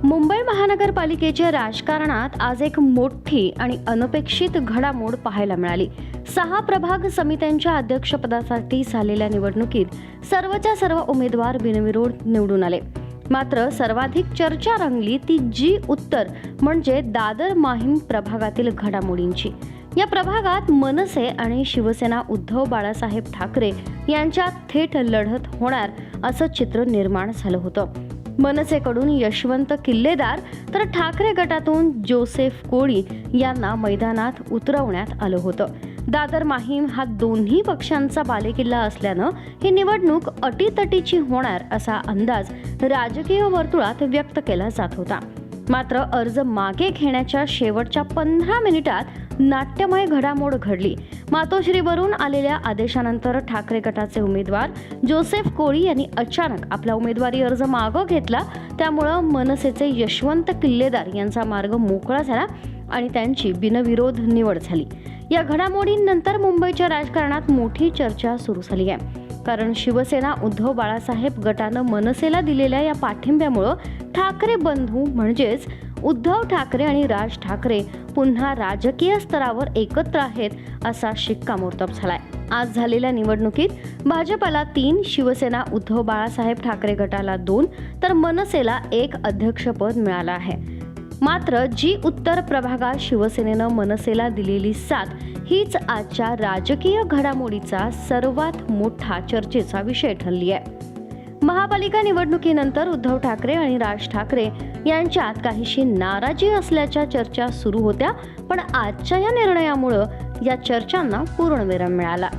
मुंबई महानगरपालिकेच्या राजकारणात आज एक मोठी आणि अनपेक्षित घडामोड पाहायला मिळाली। 6 प्रभाग समित्यांच्या अध्यक्षपदासाठी झालेल्या निवडणुकीत सर्वच्या सर्व उमेदवार बिनविरोध निवडून आले। मात्र सर्वाधिक चर्चा रंगली ती जी उत्तर म्हणजे दादर माहीम प्रभागातील घडामोडींची। या प्रभागात मनसे आणि शिवसेना उद्धव बाळासाहेब ठाकरे यांच्यात थेट लढत होणार असं चित्र निर्माण झालं होतं। मनसेकडून यशवंत किल्लेदार तर ठाकरे गटातून जोसेफ कोळी यांना मैदानात उतरवण्यात आलं होतं। दादर माहीम हा दोन्ही पक्षांचा बालेकिल्ला असल्यानं ही निवडणूक अटीतटीची होणार असा अंदाज राजकीय वर्तुळात व्यक्त केला जात होता। मात्र अर्ज मागे घेण्याच्या शेवटच्या 15 मिनिटात नाट्यमय घडामोड घडली। मातोश्रीवरून आलेल्या आदेशानंतर ठाकरे गटाचे उमेदवार जोसेफ कोळी यांनी अचानक आपला उमेदवारी अर्ज मागे घेतला। त्यामुळे मनसेचे यशवंत किल्लेदार यांचा मार्ग मोकळा झाला आणि त्यांची बिनविरोध निवड झाली। या घडामोडींनंतर मुंबईच्या राजकारणात मोठी चर्चा सुरू झाली आहे, कारण शिवसेना उद्धव बाळासाहेब गटानं मनसेला दिलेल्या या पाठिंब्यामुळे ठाकरे बंधू म्हणजेच उद्धव ठाकरे आणि राज ठाकरे पुन्हा राजकीय स्तरावर एकत्र आहेत असा शिक्कामोर्तब झालाय। आज झालेल्या निवडणुकीत भाजपला 3, शिवसेना उद्धव बाळासाहेब ठाकरे गटाला 2 तर मनसेला 1 अध्यक्षपद मिळालं आहे। मात्र जी उत्तर प्रभागात शिवसेनेनं मनसेला दिलेली साथ हीच आजच्या राजकीय घडामोडीचा सर्वात मोठा चर्चेचा विषय ठरली आहे। महापालिका निवडणुकीनंतर उद्धव ठाकरे आणि राज ठाकरे यांच्यात काहीशी नाराजी असल्याच्या चर्चा सुरू होत्या, पण आजच्या या निर्णयामुळे या चर्चांना पूर्णविराम मिळाला।